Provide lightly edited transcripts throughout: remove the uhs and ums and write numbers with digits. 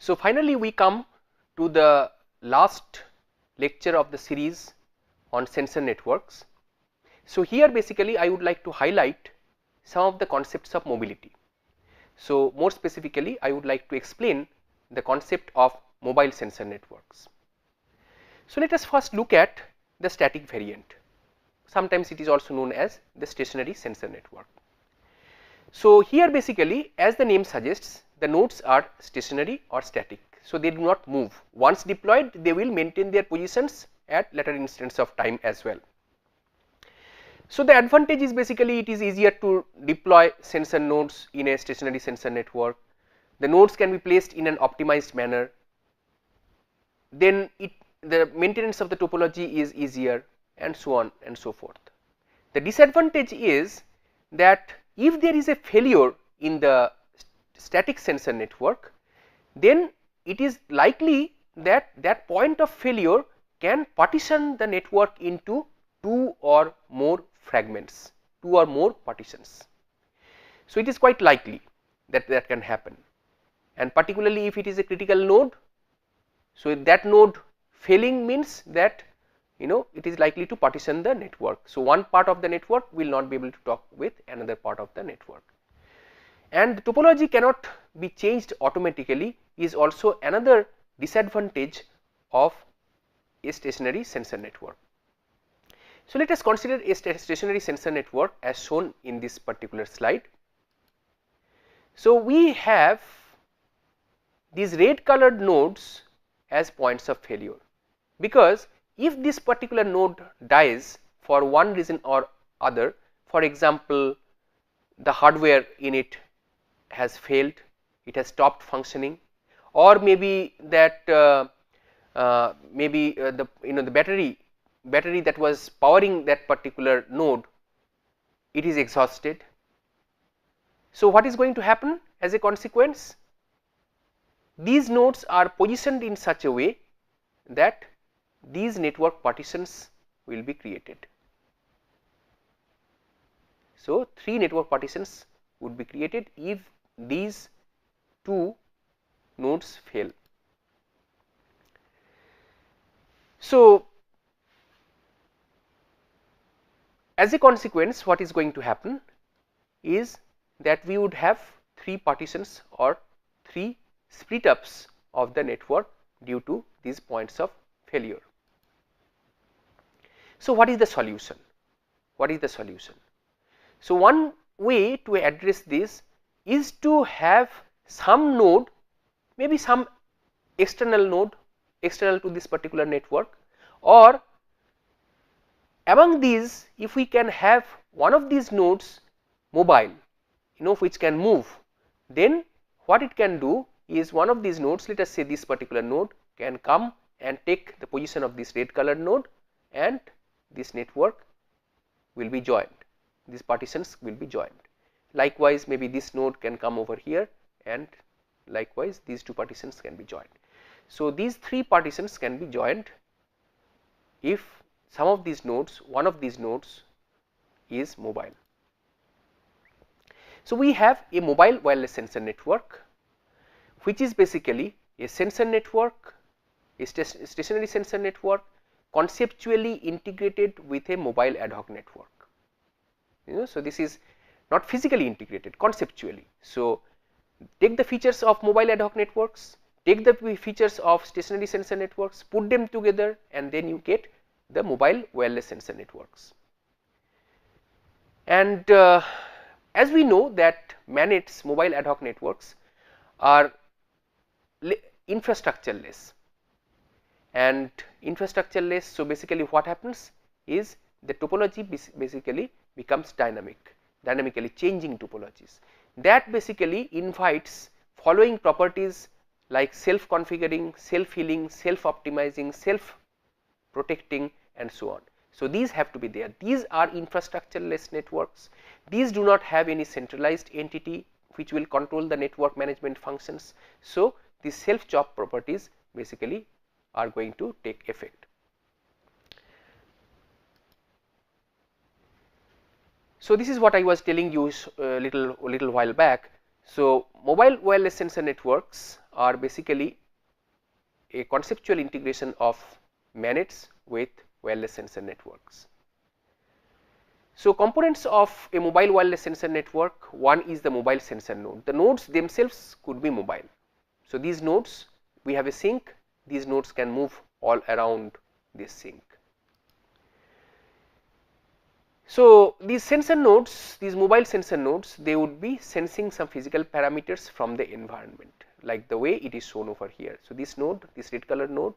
So finally we come to the last lecture of the series on sensor networks. So here basically I would like to highlight some of the concepts of mobility. So more specifically I would like to explain the concept of mobile sensor networks. So let us first look at the static variant. Sometimes it is also known as the stationary sensor network. So here basically, as the name suggests, the nodes are stationary or static. So they do not move. Once deployed, they will maintain their positions at later instants of time as well. So the advantage is basically it is easier to deploy sensor nodes in a stationary sensor network. The nodes can be placed in an optimized manner. Then the maintenance of the topology is easier, and so on and so forth. The disadvantage is that if there is a failure in the static sensor network, then it is likely that that point of failure can partition the network into two or more fragments, two or more partitions. So it is quite likely that that can happen, and particularly if it is a critical node. So if that node failing means that it is likely to partition the network. So one part of the network will not be able to talk with another part of the network, and the topology cannot be changed automatically is also another disadvantage of a stationary sensor network. So let us consider a stationary sensor network as shown in this particular slide. So we have these red colored nodes as points of failure, because if this particular node dies for one reason or other, for example, the hardware in it has failed, it has stopped functioning, or maybe that the battery that was powering that particular node, it is exhausted. So what is going to happen as a consequence? These nodes are positioned in such a way that these network partitions will be created. So three network partitions would be created if these two nodes fail. So as a consequence, what is going to happen is that we would have three partitions or three split ups of the network due to these points of failure. So what is the solution? What is the solution? So one way to address this is to have some node, maybe some external node external to this particular network, or among these if we can have one of these nodes mobile, which can move, then what it can do is one of these nodes, let us say this particular node, can come and take the position of this red colored node, and this network will be joined, these partitions will be joined. Likewise, maybe this node can come over here, and likewise these two partitions can be joined. So these three partitions can be joined if some of these nodes, one of these nodes is mobile. So we have a mobile wireless sensor network, which is basically a sensor network, a stationary sensor network conceptually integrated with a mobile ad hoc network. So this is not physically integrated, conceptually. So take the features of mobile ad hoc networks, take the features of stationary sensor networks, put them together, and then you get the mobile wireless sensor networks. And as we know that MANETs, mobile ad hoc networks, are infrastructureless, and infrastructureless. So basically what happens is the topology basically becomes dynamically changing topologies. That basically invites following properties like self configuring, self healing, self optimizing, self protecting, and so on. So these have to be there. These are infrastructureless networks. These do not have any centralized entity which will control the network management functions. So these self chop properties basically are going to take effect. So this is what I was telling you a little while back. So mobile wireless sensor networks are basically a conceptual integration of manets with wireless sensor networks. So, components of a mobile wireless sensor network, one is the mobile sensor node. The nodes themselves could be mobile. So, these nodes, we have a sink, these nodes can move all around this sink. So, these sensor nodes, these mobile sensor nodes, they would be sensing some physical parameters from the environment, like the way it is shown over here. So, this node, this red color node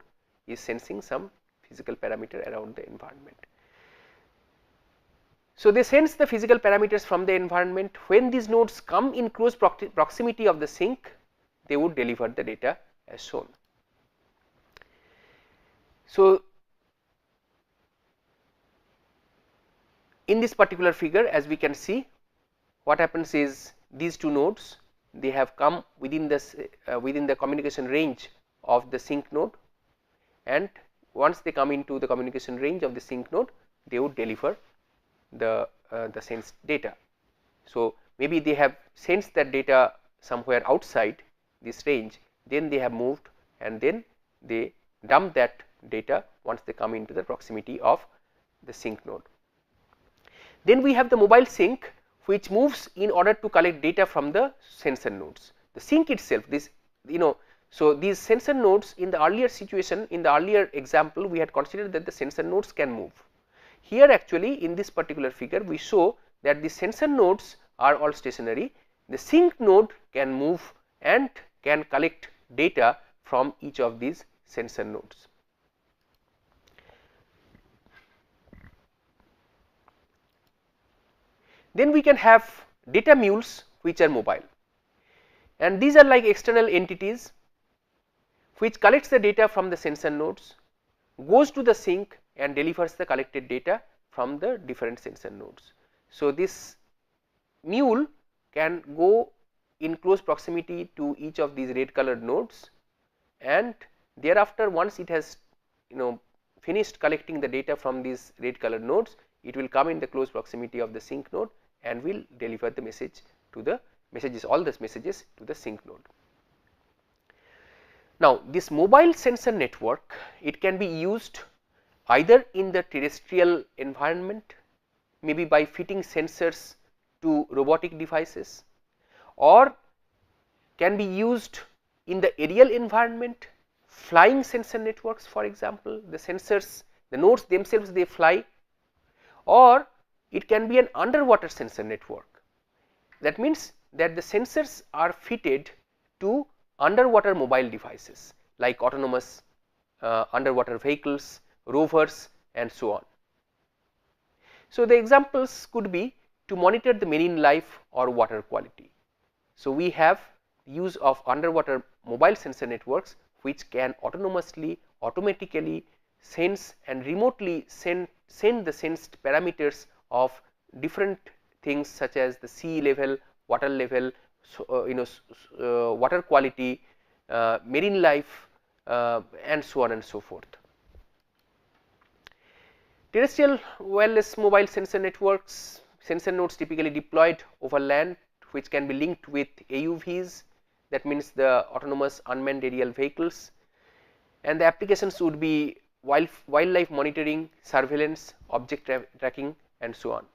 is sensing some physical parameter around the environment. So, they sense the physical parameters from the environment. When these nodes come in close proximity of the sink, they would deliver the data as shown. So, in this particular figure, as we can see, what happens is these two nodes, they have come within this within the communication range of the sink node, and once they come into the communication range of the sink node, they would deliver the sensed data. So, maybe they have sensed that data somewhere outside this range, then they have moved and then they dump that data once they come into the proximity of the sink node. Then we have the mobile sink, which moves in order to collect data from the sensor nodes. The sink itself, this so these sensor nodes, in the earlier situation, in the earlier example, we had considered that the sensor nodes can move. Here actually in this particular figure, we show that the sensor nodes are all stationary. The sink node can move and can collect data from each of these sensor nodes. Then we can have data mules which are mobile, and these are like external entities which collects the data from the sensor nodes, goes to the sink and delivers the collected data from the different sensor nodes. So, this mule can go in close proximity to each of these red colored nodes, and thereafter once it has finished collecting the data from these red colored nodes, it will come in the close proximity of the sink node and will deliver the message to the all the messages to the sink node. Now, this mobile sensor network, it can be used either in the terrestrial environment, maybe by fitting sensors to robotic devices, or can be used in the aerial environment, flying sensor networks, for example, the sensors, the nodes themselves, they fly, or it can be an underwater sensor network. That means that the sensors are fitted to underwater mobile devices like autonomous underwater vehicles, rovers and so on. So, the examples could be to monitor the marine life or water quality. So, we have use of underwater mobile sensor networks which can autonomously, automatically sense and remotely send the sensed parameters of different things such as the sea level, water level, water quality, marine life and so on and so forth. Terrestrial wireless mobile sensor networks, sensor nodes typically deployed over land, which can be linked with AUVs, that means the autonomous unmanned aerial vehicles, and the applications would be wildlife monitoring, surveillance, object tracking and so on.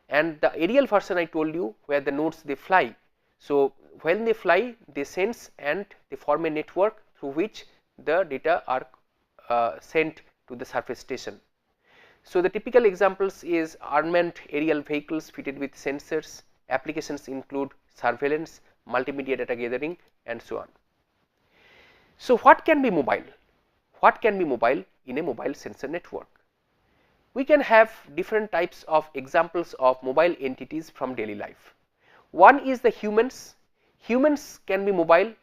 And the aerial version I told you, where the nodes they fly. So, when they fly, they sense and they form a network through which the data are sent to the surface station. So, the typical examples is unmanned aerial vehicles fitted with sensors. Applications include surveillance, multimedia data gathering and so on. So, what can be mobile? What can be mobile in a mobile sensor network? We can have different types of examples of mobile entities from daily life. One is the humans. Humans can be mobile,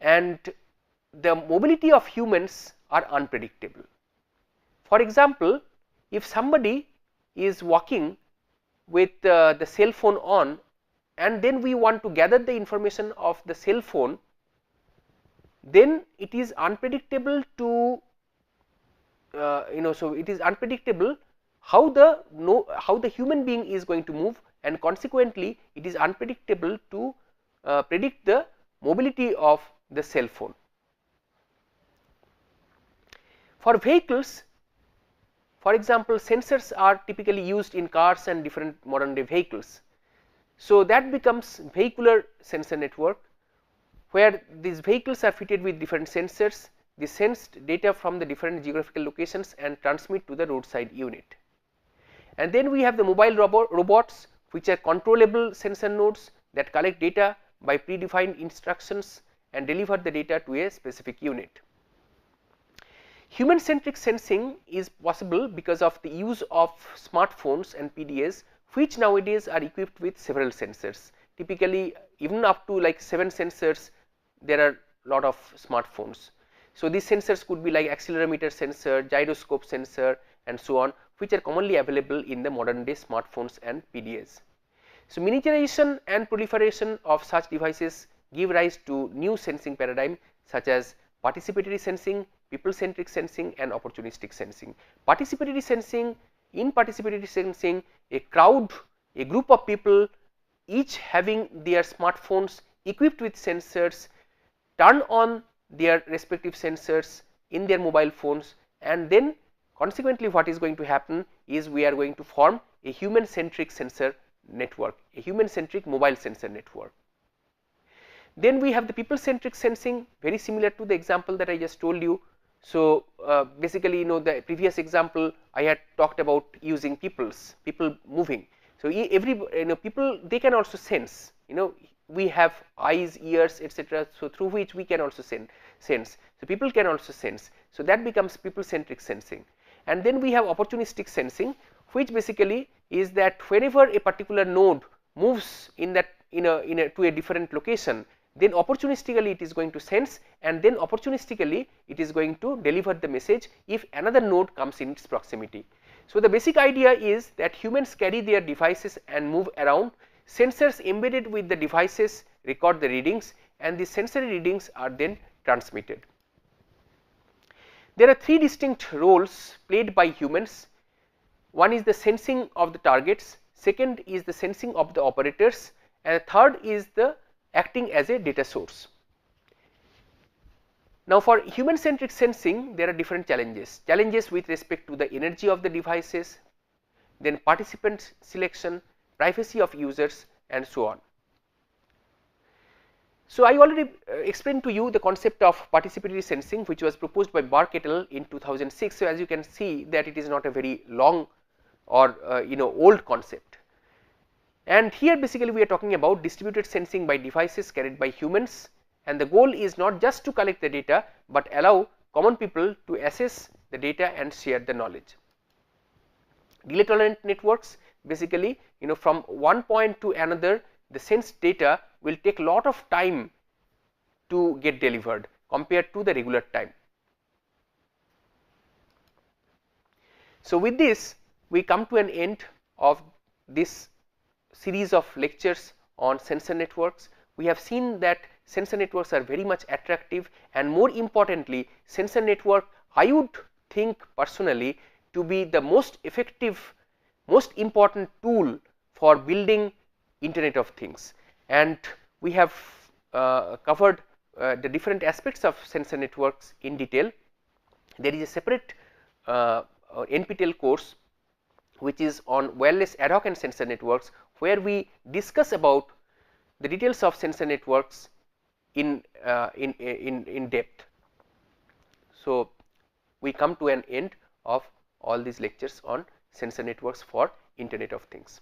and the mobility of humans are unpredictable. For example, if somebody is walking with the cell phone on, and then we want to gather the information of the cell phone, then it is unpredictable to so it is unpredictable how the human being is going to move, and consequently it is unpredictable to predict the mobility of the cell phone. For vehicles, for example, sensors are typically used in cars and different modern day vehicles. So, that becomes vehicular sensor network, where these vehicles are fitted with different sensors. They sense data from the different geographical locations and transmit to the roadside unit. And then we have the mobile robots, which are controllable sensor nodes that collect data by predefined instructions and deliver the data to a specific unit. Human centric sensing is possible because of the use of smartphones and PDAs, which nowadays are equipped with several sensors. Typically, even up to like 7 sensors, there are lot of smartphones. So, these sensors could be like accelerometer sensor, gyroscope sensor and so on, which are commonly available in the modern day smartphones and PDAs. So, miniaturization and proliferation of such devices give rise to new sensing paradigm such as participatory sensing, people centric sensing and opportunistic sensing. Participatory sensing, in participatory sensing, a crowd, a group of people, each having their smartphones equipped with sensors, turn on their respective sensors in their mobile phones, and then consequently what is going to happen is we are going to form a human centric sensor network, a human centric mobile sensor network. Then we have the people centric sensing, very similar to the example that I just told you. So, basically the previous example I had talked about using people moving. So, every people, they can also sense, we have eyes, ears, etc. So, through which we can also sense. So, people can also sense. So, that becomes people centric sensing. And then we have opportunistic sensing, which basically is that whenever a particular node moves in that to a different location, then opportunistically it is going to sense, and then opportunistically it is going to deliver the message if another node comes in its proximity. So, the basic idea is that humans carry their devices and move around. Sensors embedded with the devices record the readings, and the sensory readings are then transmitted. There are 3 distinct roles played by humans. One is the sensing of the targets, second is the sensing of the operators, and third is the acting as a data source. Now, for human centric sensing, there are different challenges with respect to the energy of the devices, then participant selection, privacy of users and so on. So, I already explained to you the concept of participatory sensing, which was proposed by Bark et al. In 2006. So, as you can see that it is not a very long or old concept. And here basically we are talking about distributed sensing by devices carried by humans, and the goal is not just to collect the data, but allow common people to access the data and share the knowledge. Delay tolerant networks, basically from one point to another, the sensed data will take lot of time to get delivered compared to the regular time. So, with this we come to an end of this series of lectures on sensor networks. We have seen that sensor networks are very much attractive, and more importantly, sensor network I would think personally to be the most effective, most important tool for building Internet of Things. And we have covered the different aspects of sensor networks in detail. There is a separate NPTEL course which is on wireless ad hoc and sensor networks, where we discuss about the details of sensor networks in depth. So, we come to an end of all these lectures on sensor networks for Internet of Things.